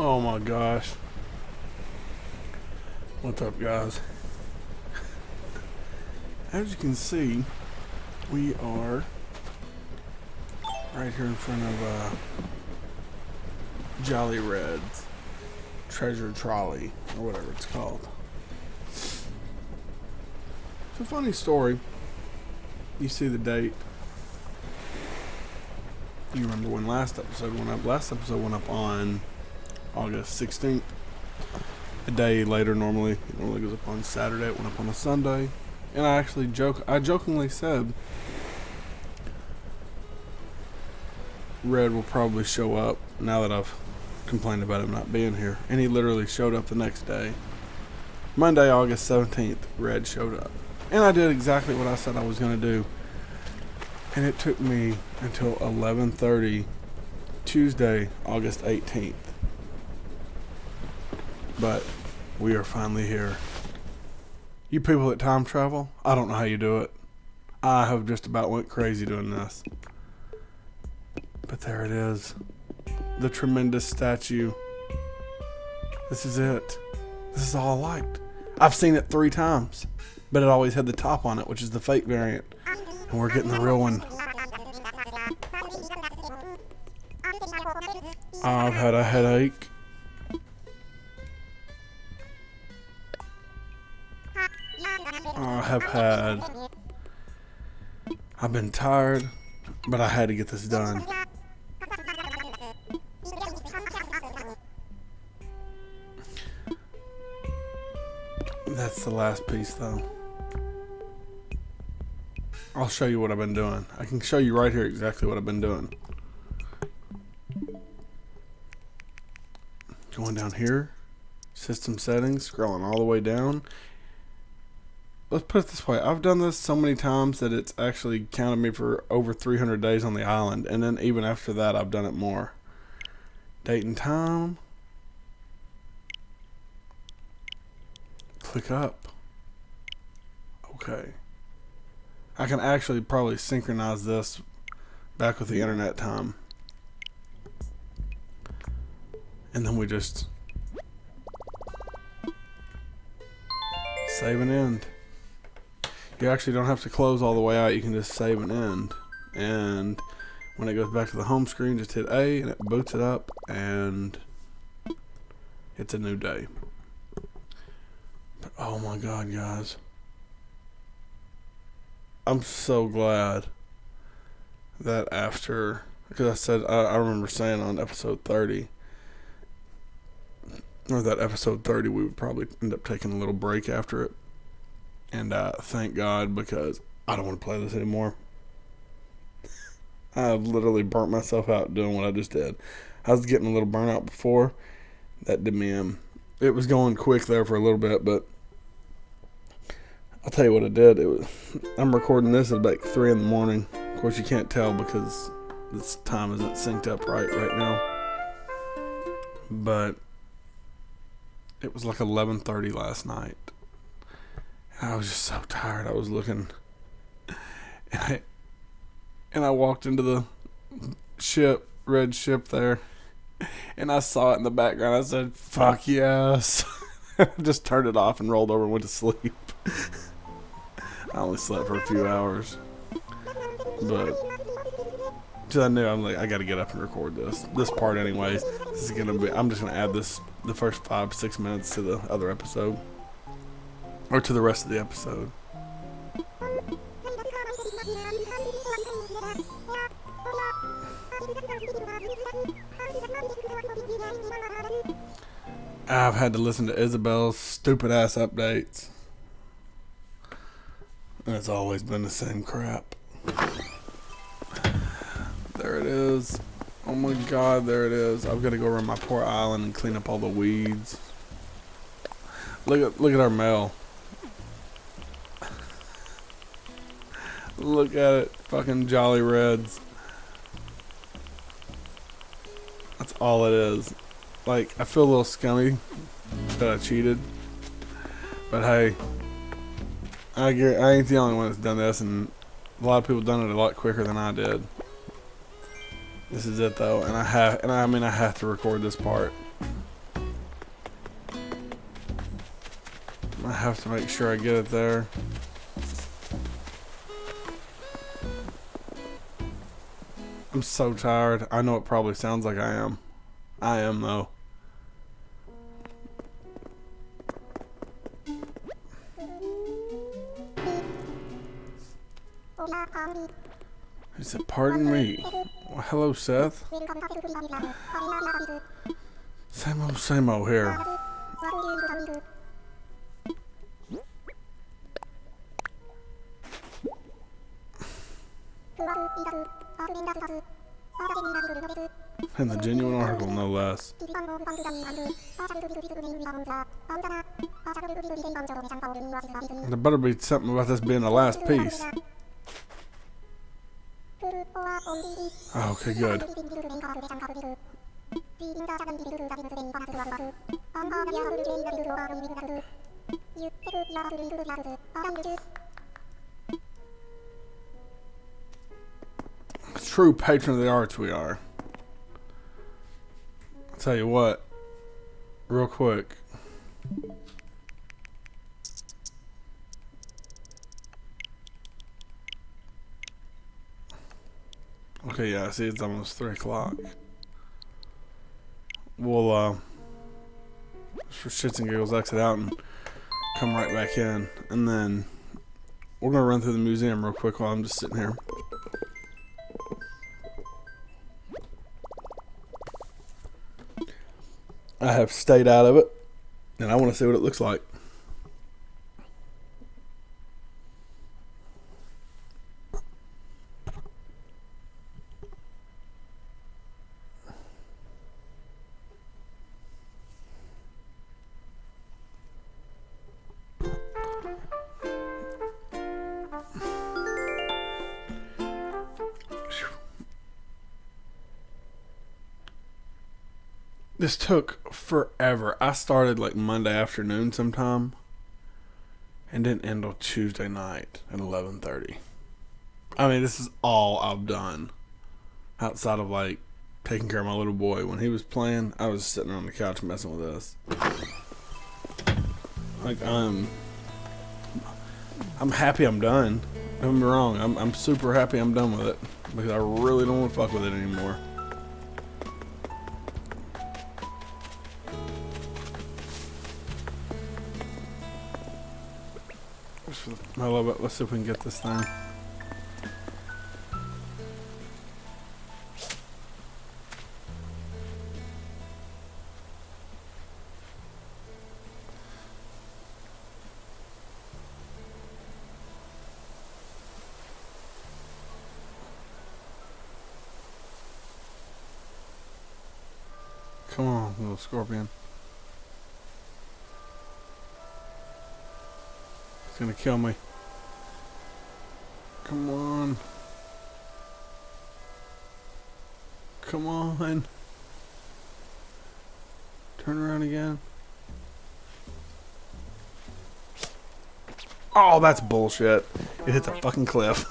Oh my gosh. What's up, guys? As you can see, we are right here in front of Jolly Red's treasure trolley, or whatever it's called. It's a funny story. You see the date. You remember when last episode went up? Last episode went up on August 16th. A day later, normally goes up on Saturday. It went up on a Sunday. And I jokingly said Red will probably show up now that I've complained about him not being here. And he literally showed up the next day. Monday, August 17th, Red showed up. And I did exactly what I said I was going to do. And it took me until 11:30 Tuesday, August 18th. But we are finally here. You people that time travel, I don't know how you do it. I have just about went crazy doing this. But there it is. The tremendous statue. This is it. This is all I liked. I've seen it 3 times, but it always had the top on it, which is the fake variant. And we're getting the real one. I've had a headache. I've been tired, but I had to get this done. That's the last piece, though. I'll show you what I've been doing. I can show you right here exactly what I've been doing. Going down here, system settings, scrolling all the way down. Let's put it this way. I've done this so many times that it's actually counted me for over 300 days on the island. And then even after that, I've done it more. Date and time. Click up. Okay. I can actually probably synchronize this back with the internet time. And then we just save and end. You actually don't have to close all the way out. You can just save and end. And when it goes back to the home screen, just hit A and it boots it up and it's a new day. But oh my God, guys. I'm so glad that after, because I said, I remember saying on episode 30, or that episode 30, we would probably end up taking a little break after it. And thank God, because I don't want to play this anymore. I've literally burnt myself out doing what I just did. I was getting a little burnout before. That did me in. It was going quick there for a little bit, but I'll tell you what it did. I'm recording this at like 3 in the morning. Of course, you can't tell because this time isn't synced up right now. But it was like 11:30 last night. I was just so tired. I was looking, and I walked into the red ship there, and I saw it in the background. I said, "Fuck yes!" I just turned it off and rolled over and went to sleep. I only slept for a few hours, but because I knew I got to get up and record this part anyways. This is gonna be. I'm just gonna add the first 5-6 minutes to the other episode. Or to the rest of the episode. I've had to listen to Isabel's stupid ass updates. And it's always been the same crap. There it is. Oh my God, there it is. I've got to go around my poor island and clean up all the weeds. Look at our mail. Look at it, fucking Jolly Reds. That's all it is. Like, I feel a little scummy that I cheated. But hey, I ain't the only one that's done this, and a lot of people done it a lot quicker than I did. This is it though, and I have to record this part. I have to make sure I get it there. I'm so tired. I know it probably sounds like I am. I am though. He said, pardon me. Well, hello, Seth. Same old here. And the genuine article, no less. There better be something about this being the last piece. Oh, okay, good. True patron of the arts we are. I'll tell you what, real quick. Okay, yeah, I see it's almost 3 o'clock. We'll, for shits and giggles, exit out and come right back in. And then we're going to run through the museum real quick while I'm just sitting here. I have stayed out of it, and I want to see what it looks like. This took forever. I started like Monday afternoon sometime and didn't end till Tuesday night at 11:30. I mean, this is all I've done outside of like taking care of my little boy. When he was playing, I was sitting on the couch messing with this. Like I'm happy I'm done. Don't get me wrong. I'm super happy I'm done with it because I really don't want to fuck with it anymore. I love it. Let's see if we can get this thing. Come on, little scorpion. It's gonna kill me. Come on. Come on. Turn around again. Oh, that's bullshit. It hits a fucking cliff.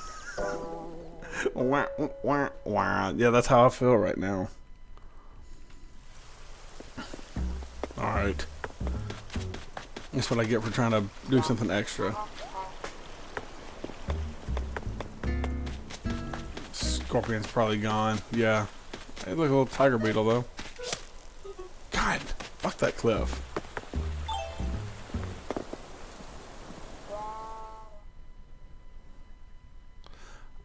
Wah, wah, wah. Yeah, that's how I feel right now. Alright. That's what I get for trying to do something extra. Scorpion's probably gone. Yeah. Hey, look, a little tiger beetle, though. God, fuck that cliff.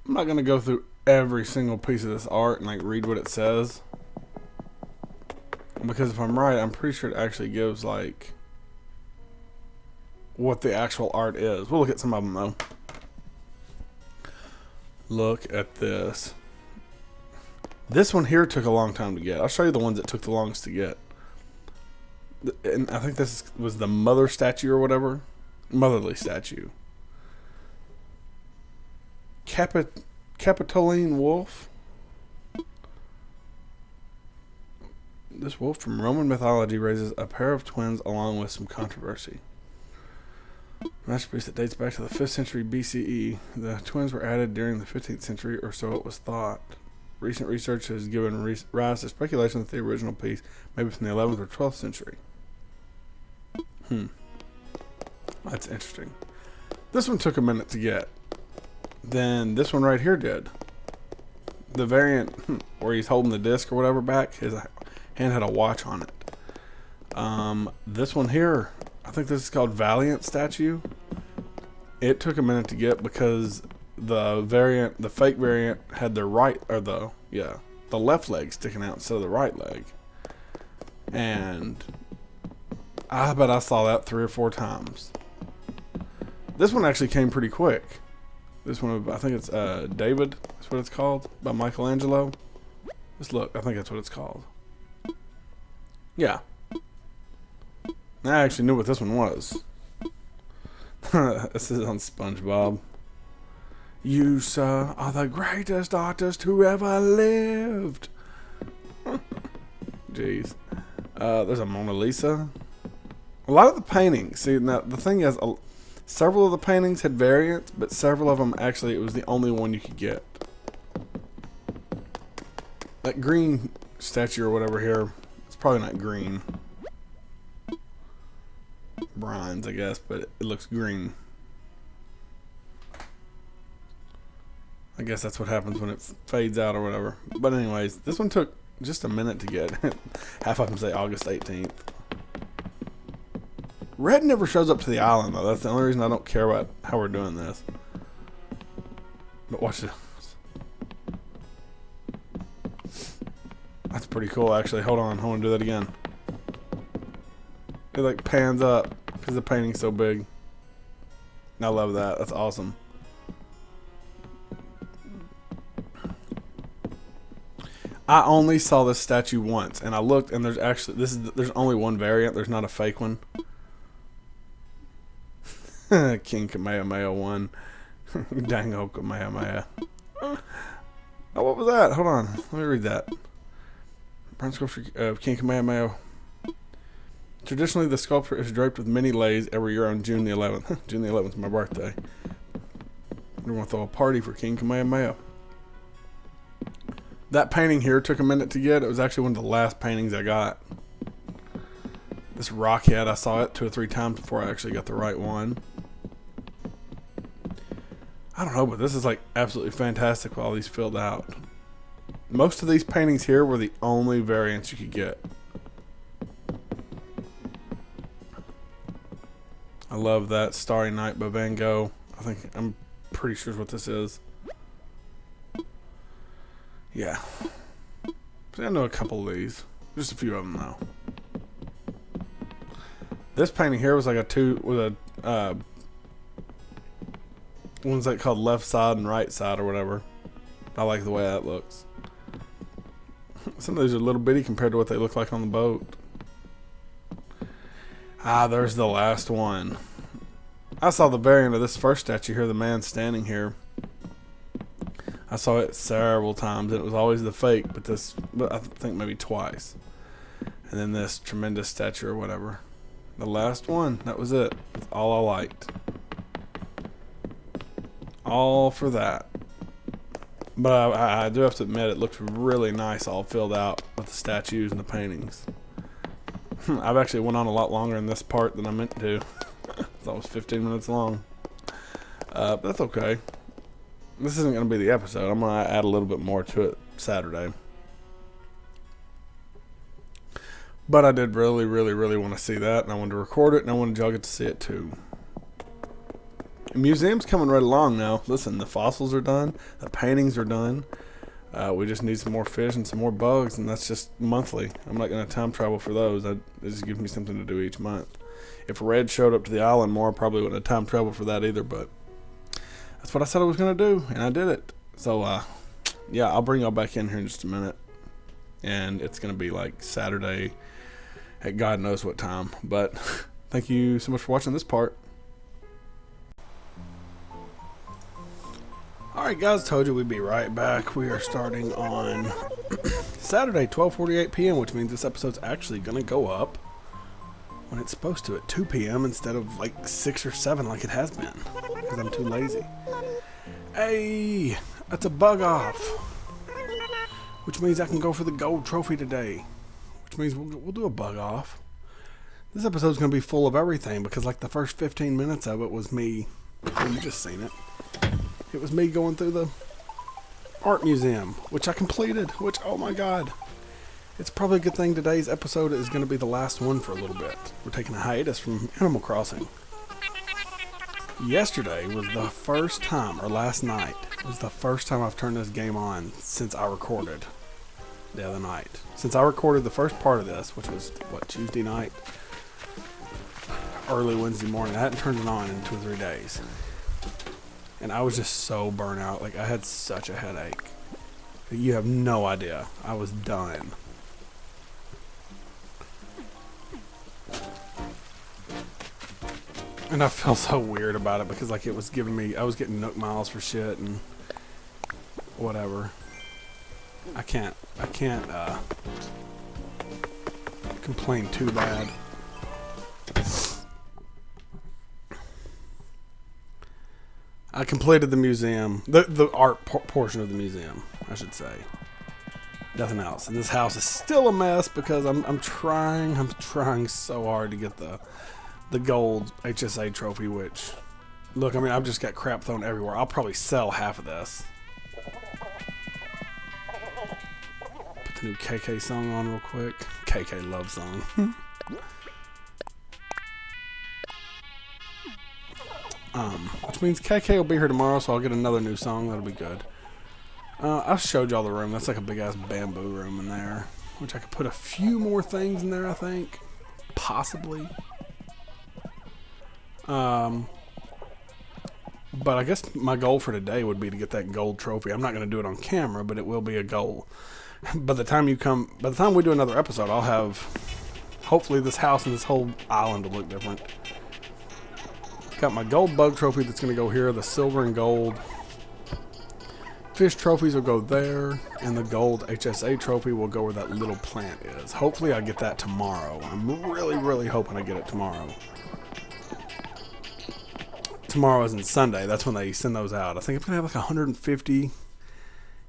I'm not going to go through every single piece of this art and, like, read what it says. Because if I'm right, I'm pretty sure it actually gives, like, what the actual art is. We'll look at some of them, though. Look at this. This one here took a long time to get. I'll show you the ones that took the longest to get. And I think this was the mother statue or whatever. Motherly statue. Capitoline wolf. This wolf from Roman mythology raises a pair of twins along with some controversy. Masterpiece that dates back to the 5th century BCE. The twins were added during the 15th century, or so it was thought. Recent research has given rise to speculation that the original piece may be from the 11th or 12th century. That's interesting. This one took a minute to get. Then this one right here did. The variant where he's holding the disc or whatever back, his hand had a watch on it. This one here, I think this is called Valiant statue. It took a minute to get because the fake variant had the left leg sticking out instead of the right leg. And I bet I saw that 3 or 4 times. This one actually came pretty quick. This one, I think it's David, that's what it's called, by Michelangelo. Just look, I think that's what it's called. Yeah. I actually knew what this one was. This is on SpongeBob. You, sir, are the greatest artist who ever lived. Jeez. There's a Mona Lisa. A lot of the paintings, see, now the thing is, several of the paintings had variants, but several of them actually, it was the only one you could get. That green statue or whatever here, it's probably not green. Bronze, I guess, but it looks green. I guess that's what happens when it fades out or whatever. But anyways, this one took just a minute to get. Half of them say August 18th. Red never shows up to the island, though. That's the only reason I don't care about how we're doing this. But watch this. That's pretty cool, actually. Hold on. I want to do that again. It, like, pans up because the painting's so big. I love that. That's awesome. I only saw this statue once, and I looked, and there's actually there's only one variant. There's not a fake one. King Kamehameha won. Dango Kamehameha. Oh, what was that? Hold on, let me read that. Bronze sculpture of King Kamehameha. Traditionally, the sculpture is draped with many leis every year on June the 11th. June the 11th is my birthday. We're going to throw a party for King Kamehameha. That painting here took a minute to get. It was actually one of the last paintings I got. This rock head, I saw it 2 or 3 times before I actually got the right one. I don't know, but this is like absolutely fantastic with all these filled out. Most of these paintings here were the only variants you could get. I love that Starry Night by Van Gogh. I'm pretty sure what this is. Yeah. I know a couple of these. Just a few of them though. This painting here was like one's like called left side and right side or whatever. I like the way that looks. Some of these are little bitty compared to what they look like on the boat. Ah, there's the last one. I saw the variant of this first statue here, the man standing here. I saw it several times, and it was always the fake, but I think maybe twice. And then this tremendous statue or whatever. The last one, that was it. That's all I liked. All for that. But I do have to admit, it looks really nice all filled out with the statues and the paintings. I've actually went on a lot longer in this part than I meant to. It's almost 15 minutes long. But that's okay. This isn't going to be the episode. I'm going to add a little bit more to it Saturday. But I did really, really, really want to see that, and I wanted to record it, and I wanted y'all to get to see it too. The museum's coming right along now. Listen, the fossils are done. The paintings are done. We just need some more fish and some more bugs, and that's just monthly. I'm not going to time travel for those. It just gives me something to do each month. If Red showed up to the island more, I probably wouldn't have time travel for that either, but that's what I said I was going to do, and I did it. So, yeah, I'll bring y'all back in here in just a minute, and it's going to be like Saturday at God knows what time, but thank you so much for watching this part. Alright guys, told you we'd be right back. We are starting on Saturday, 12:48 p.m., which means this episode's actually going to go up when it's supposed to at 2 p.m. instead of like 6 or 7 like it has been, because I'm too lazy. Hey, that's a bug off, which means I can go for the gold trophy today, which means we'll do a bug off. This episode's going to be full of everything because like the first 15 minutes of it was me. Well, you just seen it. It was me going through the art museum, which I completed, which, oh my god. It's probably a good thing today's episode is going to be the last one for a little bit. We're taking a hiatus from Animal Crossing. Yesterday was the first time, or last night, was the first time I've turned this game on since I recorded the other night. Since I recorded the first part of this, which was, what, Tuesday night? Early Wednesday morning. I hadn't turned it on in 2 or 3 days. And I was just so burnt out. Like, I had such a headache. You have no idea. I was done. And I felt so weird about it because, like, it was giving me... I was getting Nook miles for shit and... whatever. I can't complain too bad. I completed the museum, the art portion of the museum, I should say. Nothing else. And this house is still a mess because I'm trying so hard to get the gold HSA trophy, which, look, I mean, I've just got crap thrown everywhere. I'll probably sell half of this. Put the new KK song on real quick. KK love song. Which means KK will be here tomorrow, so I'll get another new song. That'll be good. I showed y'all the room. That's like a big-ass bamboo room in there, which I could put a few more things in there, I think. Possibly. But I guess my goal for today would be to get that gold trophy. I'm not going to do it on camera, but it will be a goal. By the time we do another episode, I'll have, hopefully this house and this whole island will look different. Got my gold bug trophy that's going to go here, the silver and gold fish trophies will go there, and the gold HSA trophy will go where that little plant is. Hopefully I get that tomorrow. I'm really hoping I get it tomorrow. Tomorrow isn't Sunday. That's when they send those out. I think I'm going to have like 150,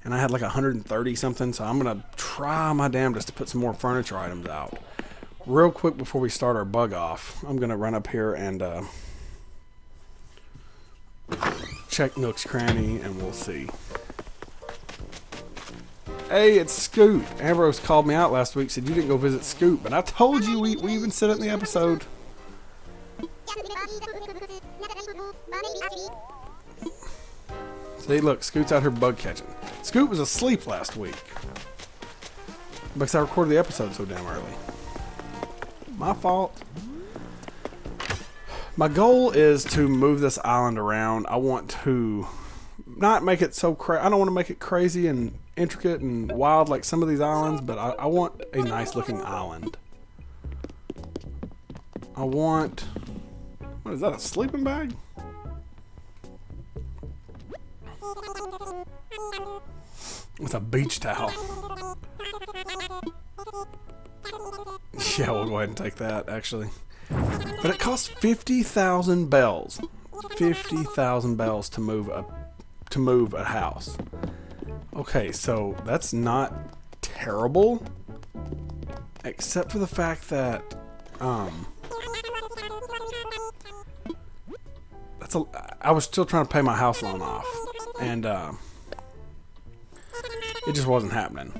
and I had like 130 something, so I'm going to try my damnedest to put some more furniture items out. Real quick before we start our bug off, I'm going to run up here and check Nook's Cranny, and we'll see. Hey, it's Scoot. Ambrose called me out last week, said you didn't go visit Scoot, but I told you, we even said it in the episode. See, look, Scoot's out here bug catching. Scoot was asleep last week because I recorded the episode so damn early. My fault. My goal is to move this island around. I want to not make it so I don't want to make it crazy and intricate and wild like some of these islands, but I want a nice looking island. I want... What is that, a sleeping bag? It's a beach towel. Yeah, we'll go ahead and take that, actually. But it costs 50,000 bells. 50,000 bells to move a house. Okay, so that's not terrible, except for the fact that I was still trying to pay my house loan off, and it just wasn't happening.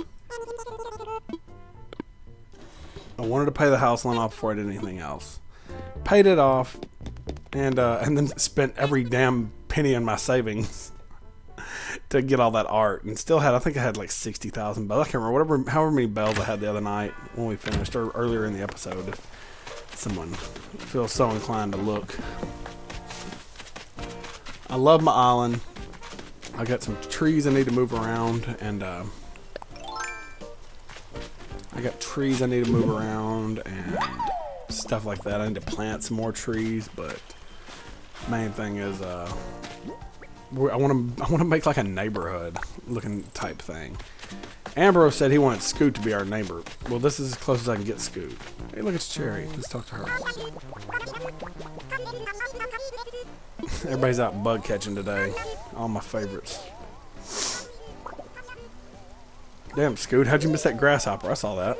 I wanted to pay the house loan off before I did anything else. Paid it off, and then spent every damn penny in my savings to get all that art, and still had, I think I had like 60,000 bells. I can't remember, however many bells I had the other night when we finished, or earlier in the episode, if someone feels so inclined to look. I love my island. I got some trees I need to move around, and I got trees I need to move around and stuff like that. I need to plant some more trees, but main thing is I want to make like a neighborhood looking type thing. Ambrose said he wanted Scoot to be our neighbor. Well, this is as close as I can get Scoot. Hey, look, it's Cherry. Let's talk to her. Everybody's out bug catching today. All my favorites. Damn, Scoot, how'd you miss that grasshopper? I saw that.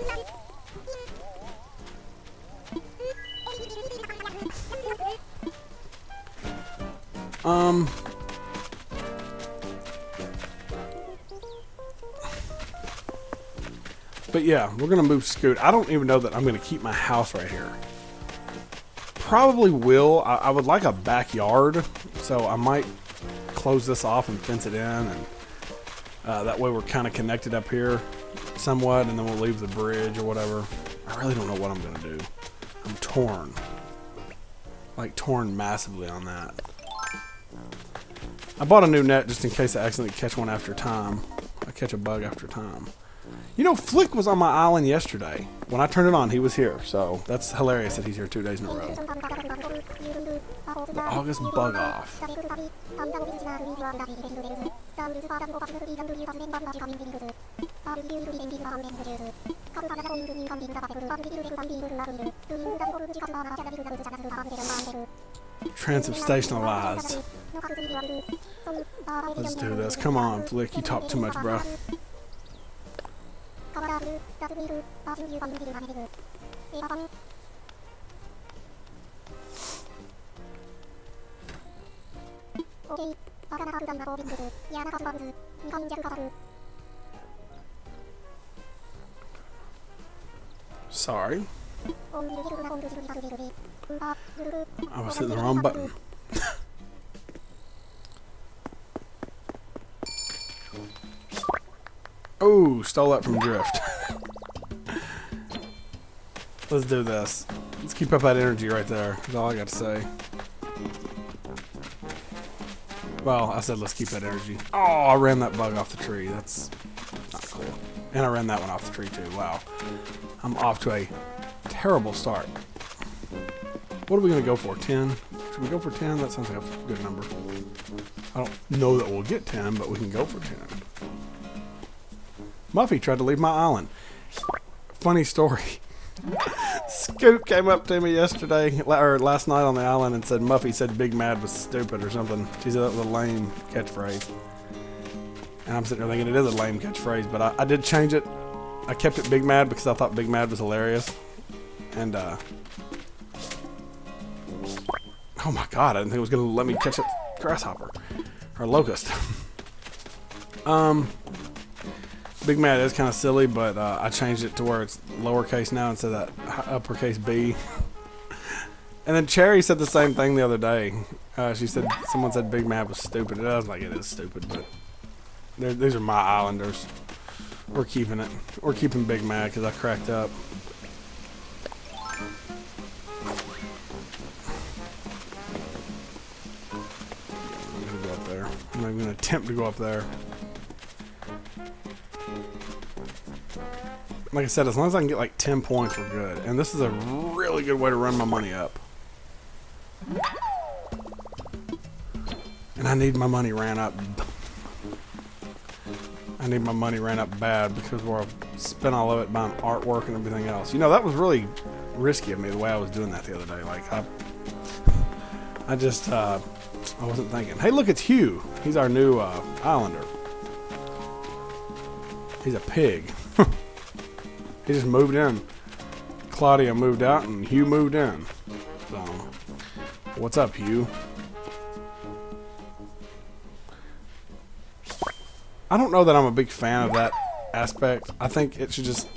But yeah, we're gonna move Scoot. I don't even know that I'm gonna keep my house right here. Probably will. I would like a backyard, so I might close this off and fence it in, and that way we're kind of connected up here somewhat, and then we'll leave the bridge or whatever. I really don't know what I'm gonna do. I'm torn. Like torn massively on that. I bought a new net just in case I accidentally catch one after time. I catch a bug after time. You know, Flick was on my island yesterday. When I turned it on, he was here. So that's hilarious that he's here 2 days in a row. The August bug off. Transubstantialized. Let's do this. Come on, Flick. You talk too much, bro. Sorry. I was hitting the wrong button. Oh, stole that from Drift. Let's do this. Let's keep up that energy right there. That's all I got to say. Well, I said let's keep that energy. Oh, I ran that bug off the tree. That's not cool. And I ran that one off the tree too. Wow. I'm off to a terrible start. What are we going to go for? 10? Should we go for 10? That sounds like a good number. I don't know that we'll get 10, but we can go for 10. Muffy tried to leave my island. Funny story. Scoop came up to me yesterday, or last night on the island, and said Muffy said Big Mad was stupid or something. She said that was a lame catchphrase. And I'm sitting there thinking it is a lame catchphrase, but I did change it. I kept it Big Mad because I thought Big Mad was hilarious. And, oh my god, I didn't think it was going to let me catch a grasshopper. Or locust. Big Mad is kind of silly, but I changed it to where it's lowercase now instead of that uppercase B. And then Cherry said the same thing the other day. She said someone said Big Mad was stupid. I was like, it is stupid, but these are my islanders. We're keeping it. We're keeping Big Mad because I cracked up. I'm gonna go up there. I'm not even gonna attempt to go up there. Like I said, as long as I can get like 10 points, we're good. And this is a really good way to run my money up. And I need my money ran up. I need my money ran up bad because we're spent all of it buying artwork and everything else. You know, that was really risky of me the way I was doing that the other day. Like, I wasn't thinking. Hey, look, it's Hugh. He's our new islander. He's a pig. He just moved in. Claudia moved out and Hugh moved in. So, what's up, Hugh? I don't know that I'm a big fan of that aspect. I think it should just...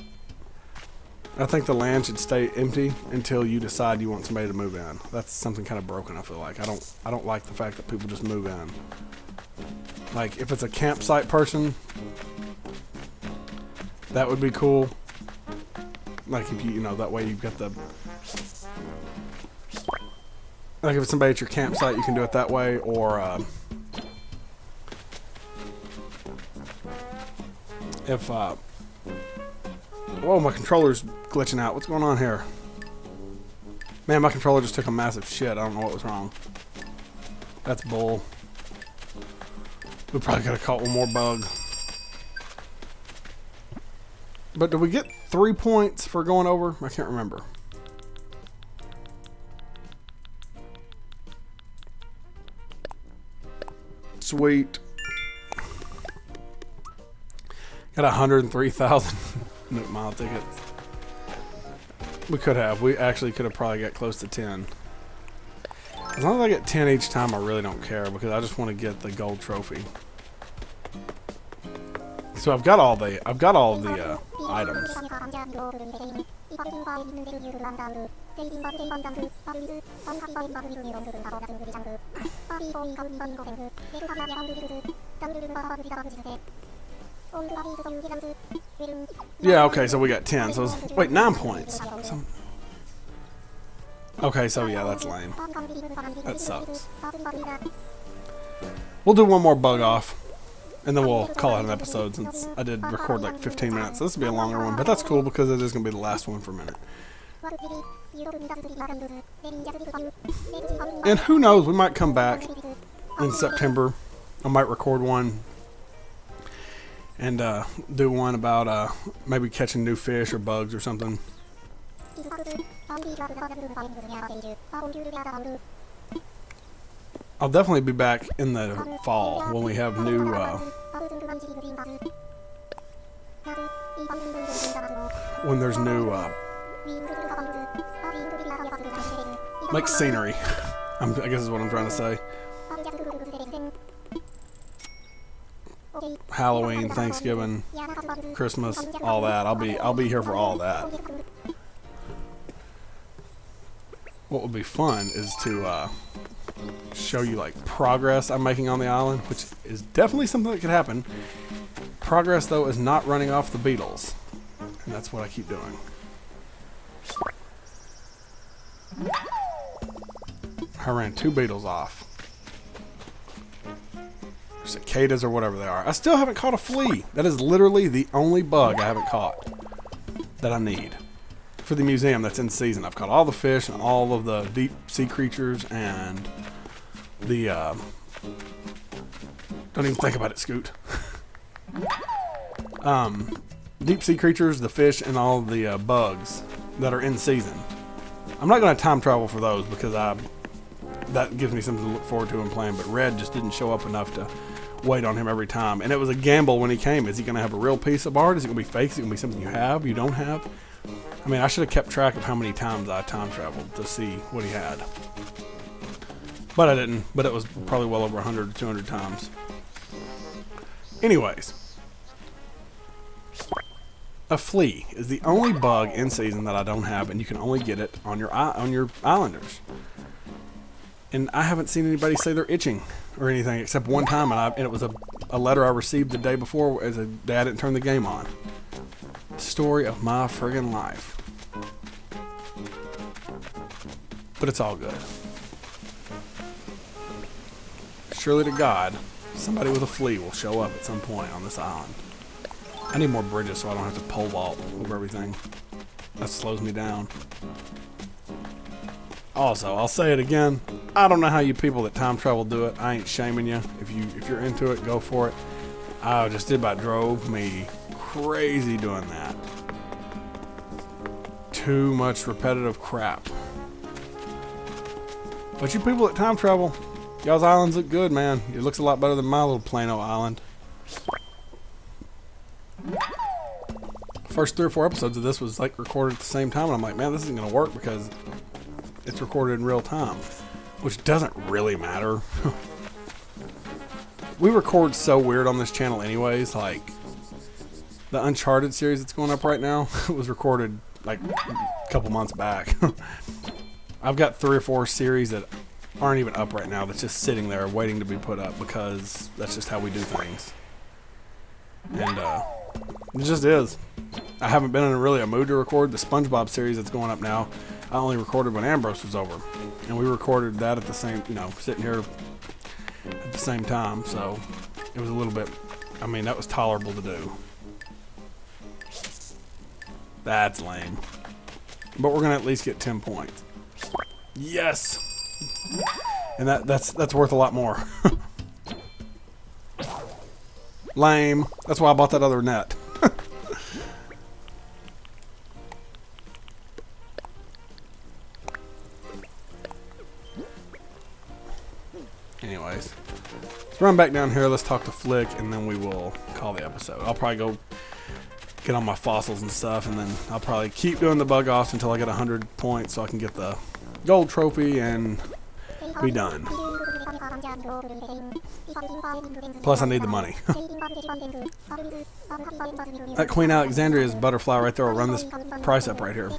I think the land should stay empty until you decide you want somebody to move in. That's something kind of broken, I feel like. I don't like the fact that people just move in. Like, if it's a campsite person, that would be cool. Like, if you know, that way you've got the... Like, if it's somebody at your campsite, you can do it that way, or, if, whoa, my controller's glitching out. What's going on here? Man, my controller just took a massive shit. I don't know what was wrong. That's bull. We probably could have caught one more bug. But did we get 3 points for going over? I can't remember. Sweet. Got 103,000 Nook Mile tickets. We could have. We actually could have probably got close to 10. As long as I get 10 each time, I really don't care because I just want to get the gold trophy. So I've got all the items. Yeah, okay, so we got 10. So wait, 9 points. Okay, so yeah, that's lame. That sucks. We'll do one more bug off, and then we'll call it an episode since I did record like 15 minutes. So this will be a longer one, but that's cool because it is going to be the last one for a minute. And who knows, we might come back in September. I might record one and do one about maybe catching new fish or bugs or something. I'll definitely be back in the fall when we have new when there's new like scenery. I guess is what I'm trying to say. Halloween, Thanksgiving, Christmas, all that. I'll be here for all that. What would be fun is to show you like progress I'm making on the island, which is definitely something that could happen. Progress though is not running off the beetles, and that's what I keep doing. I ran 2 beetles off. Cicadas or whatever they are. I still haven't caught a flea. That is literally the only bug I haven't caught that I need for the museum that's in season. I've caught all the fish and all of the deep sea creatures and the don't even think about it, Scoot. Deep sea creatures, the fish, and all the bugs that are in season. I'm not going to time travel for those because that gives me something to look forward to and playing, but Red just didn't show up enough to wait on him every time. And it was a gamble when he came. Is he going to have a real piece of art? Is it going to be fake? Is it going to be something you have, you don't have? I mean, I should have kept track of how many times I time traveled to see what he had. But I didn't. But it was probably well over 100 to 200 times. Anyways. A flea is the only bug in season that I don't have, and you can only get it on your islanders. And I haven't seen anybody say they're itching or anything except one time, and it was a letter I received the day before as a dad didn't turn the game on. Story of my friggin' life. But it's all good. Surely to God, somebody with a flea will show up at some point on this island. I need more bridges so I don't have to pole vault over everything. That slows me down. Also, I'll say it again. I don't know how you people that time travel do it. I ain't shaming you. If you're into it, go for it. I just about drove me crazy doing that. Too much repetitive crap. But you people that time travel, y'all's islands look good, man. It looks a lot better than my little Plano island. First 3 or 4 episodes of this was like recorded at the same time, and I'm like, man, this isn't gonna work because it's recorded in real time, which doesn't really matter. We record so weird on this channel anyways. Like the Uncharted series that's going up right now was recorded like a couple months back. I've got 3 or 4 series that aren't even up right now that's just sitting there waiting to be put up because that's just how we do things. And it just is. I haven't been in really a mood to record the SpongeBob series that's going up now. I only recorded when Ambrose was over, and we recorded that at the same, sitting here at the same time, so it was a little bit, that was tolerable to do. That's lame. But we're gonna at least get 10 points. Yes! And that's worth a lot more. Lame. That's why I bought that other net. Anyways, let's run back down here. Let's talk to Flick, and then we will call the episode. I'll probably go get on my fossils and stuff, and then I'll probably keep doing the bug offs until I get 100 points so I can get the gold trophy and be done. Plus, I need the money. That Queen Alexandria's butterfly right there will run this price up right here.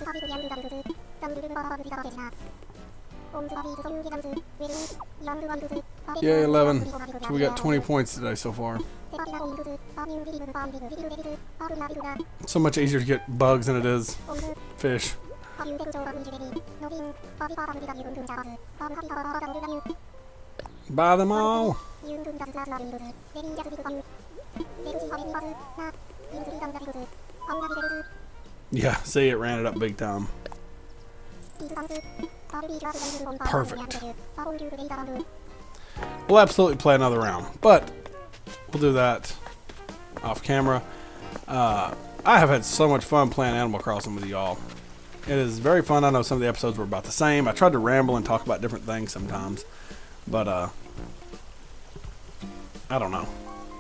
Yay, 11. So we got 20 points today so far. So much easier to get bugs than it is fish. Buy them all. Yeah, see, it ran it up big time. Perfect. We'll absolutely play another round, but we'll do that off camera. I have had so much fun playing Animal Crossing with y'all. It is very fun. I know some of the episodes were about the same. I tried to ramble and talk about different things sometimes, but I don't know.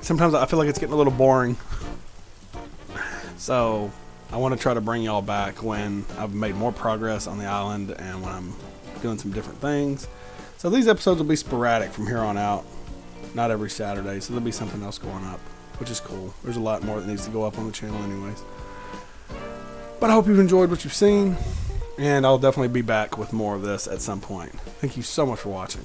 Sometimes I feel like it's getting a little boring. So I want to try to bring y'all back when I've made more progress on the island and when I'm doing some different things. So these episodes will be sporadic from here on out, not every Saturday. So there'll be something else going up, which is cool. There's a lot more that needs to go up on the channel anyways. But I hope you've enjoyed what you've seen, and I'll definitely be back with more of this at some point. Thank you so much for watching.